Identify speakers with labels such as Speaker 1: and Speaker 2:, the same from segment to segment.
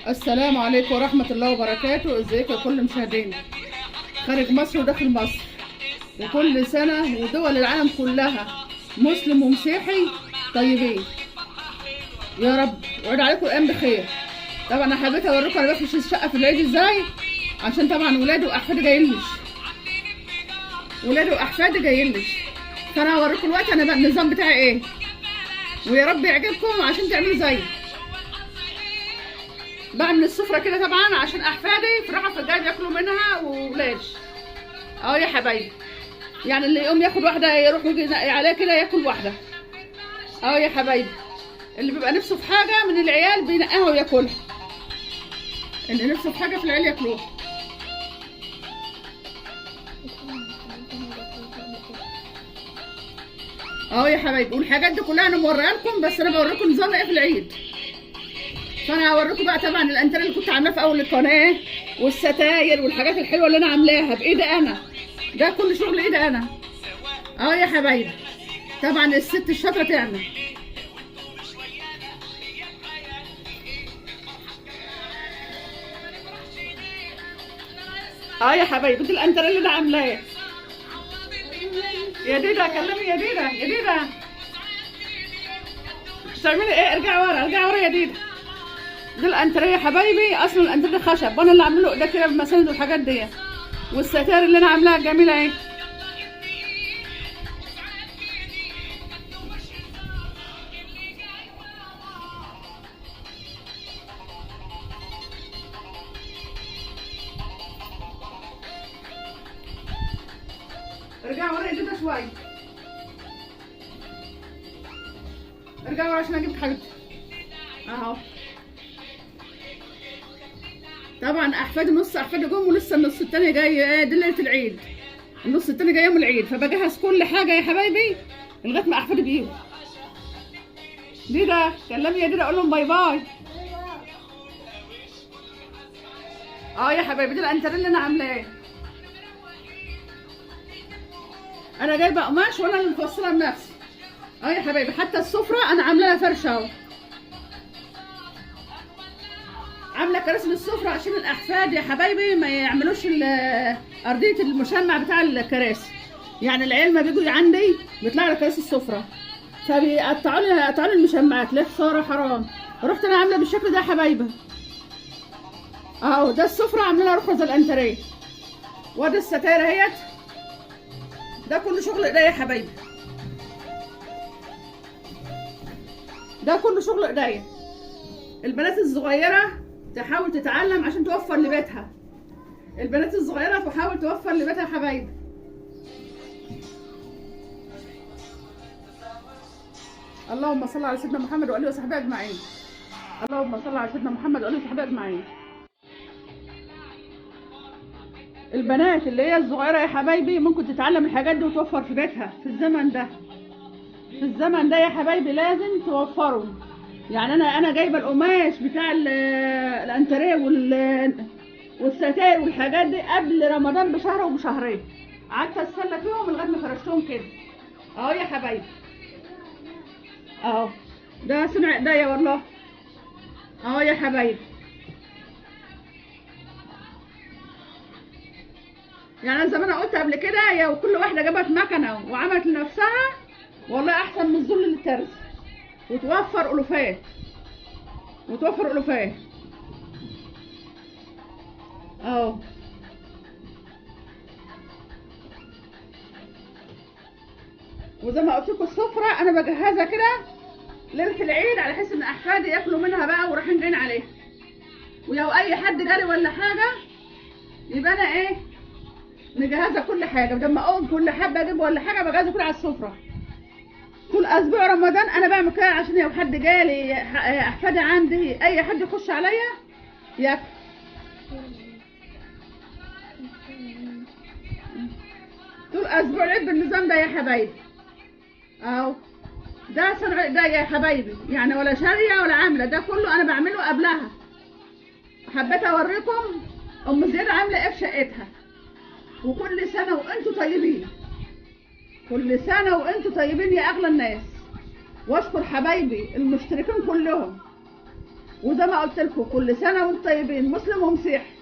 Speaker 1: السلام عليكم ورحمة الله وبركاته. ازيكم يا كل مشاهدينا خارج مصر وداخل مصر وكل سنة ودول العالم كلها، مسلم ومسيحي طيبين يا رب، وعد عليكم الايام بخير. طبعا انا حبيت اوريكم انا بفرش الشقة في العيد ازاي، عشان طبعا ولادي واحفادي جايلش، ولادي واحفادي جايلش، فانا هوريكم دلوقتي انا بقى النظام بتاعي ايه، ويا رب يعجبكم عشان تعملوا زيي. بعمل السفرة كده طبعا عشان احفادي يفرحوا في الجاي ياكلوا منها وولادي. اهو يا حبايبي، يعني اللي يقوم ياخد واحدة يروح ينقي عليها كده ياكل واحدة. اهو يا حبايبي، اللي بيبقى نفسه في حاجة من العيال بينقاها وياكلها، اللي نفسه في حاجة في العيال ياكلوها. اهو يا حبايبي، والحاجات دي كلها انا موريها لكم، بس انا بوريكم نظام ايه في العيد. فانا هوريكم بقى طبعا الانتريه اللي كنت عاملاه في اول القناه، والستاير والحاجات الحلوه اللي انا عاملاها بايدي انا، ده كل شغل ايدي انا. اهو يا حبايبي، طبعا الست الشاطره تعمل. اهو يا حبايبي، دي الانتريه اللي انا عاملاه. يا ديدا كلمي، يا ديدا يا ديدا بتعملي ايه؟ ارجعي ورا، ارجعي ورا يا ديدا. دي الانتريه يا حبايبي، اصلا الانتريه خشب وانا اللي عامله ده كده بالمساند والحاجات دي، والستاير اللي انا عاملاها جميله اهي. ارجعي ورا يا ديدا شويه، ارجعي ورا عشان اجيب حاجتي. اهو طبعا احفادي، نص احفادي جم ولسه النص التاني جاي، دي ليله العيد، النص التاني جاي يوم العيد، فبجهز كل حاجه يا حبايبي لغايه ما احفادي بيجوا. ديدا كلمي يا ديدا، اقول لهم باي باي. اه يا حبايبي، دي الانتريه اللي انا عاملاه، انا جايبه قماش وانا اللي مفصله بنفسي. اه يا حبايبي، حتى السفره انا عامله لها فرشه اهو، عامله كراسي للسفره عشان الاحفاد يا حبايبي ما يعملوش ارضيه المشمع بتاع الكراسي، يعني العيال ما بيجوا عندي بيطلعوا على كراسي السفره فبيقطعوا لي المشمعات، ليه خساره حرام. رحت انا عامله بالشكل ده يا حبايبي. اهو ده السفره عامله لها رخص الانتريه، وادي الستاير اهيت، ده كله شغل ايديا يا حبايبي، ده كله شغل ايديا. البنات الصغيره تحاول تتعلم عشان توفر لبيتها، البنات الصغيره تحاول توفر لبيتها يا حبايبي. اللهم صل على سيدنا محمد واله وصحبه اجمعين، اللهم صل على سيدنا محمد واله وصحبه اجمعين. البنات اللي هي الصغيره يا حبايبي ممكن تتعلم الحاجات دي وتوفر في بيتها في الزمن ده، في الزمن ده يا حبايبي لازم توفروا. يعني انا جايبه القماش بتاع الانتريه والستاير والحاجات دي قبل رمضان بشهر وبشهرين، قعدت اتسلى فيهم لغايه ما فرشتهم كده. اهو يا حبايبي، اهو ده صنع ايديا والله. اهو يا حبايبي، يعني انا زي ما انا قلت قبل كده، يا وكل واحده جابت مكنه وعملت لنفسها والله احسن من الذل للترز، وتوفر الوفات، وتوفر الوفات. اهو وزي ما قلت لكم السفره انا بجهزها كده ليله العيد على حيث ان احفادي ياكلوا منها بقى ورايحين جايين عليها، ولو اي حد جالي ولا حاجه يبقى انا ايه نجهزها كل حاجه، بدل ما اقوم كل حبه اجيب ولا حاجه بجهزها كلها على السفره. طول اسبوع رمضان انا بعمل كده عشان لو حد جالي احفادي عندي اي حد يخش عليا ياكل. طول اسبوع العيد بالنظام ده يا حبايبي. اهو ده صنع ده يا حبايبي، يعني ولا شاريه ولا عامله، ده كله انا بعمله قبلها. حبيت اوريكم ام زياد عامله ايه في شقتها. وكل سنه وانتم طيبين، كل سنه وانتم طيبين يا اغلى الناس. واشكر حبايبي المشتركين كلهم، وزي ما قلت لكم كل سنه وانتم طيبين، مسلم ومسيحي.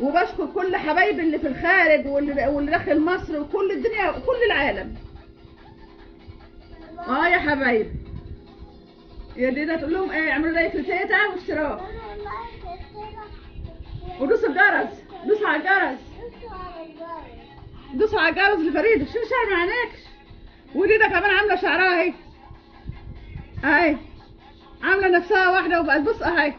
Speaker 1: وبشكر كل حبايبي اللي في الخارج واللي داخل مصر وكل الدنيا وكل العالم. يا حبايبي، يا دينا تقول لهم ايه؟ اعملوا لايك لتيتا واشتراك ودوسوا الجرس، دوسوا على الجرس، دوسوا على الجرس لفريدة. شوف شعر ما عينيكش. ودينا كمان عامله شعرها اهي، اهي عامله نفسها واحده وبقت بص اهي.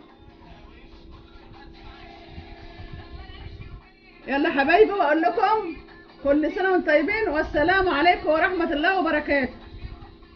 Speaker 1: يلا حبايبي، واقول لكم كل سنه وانتم طيبين، والسلام عليكم ورحمه الله وبركاته.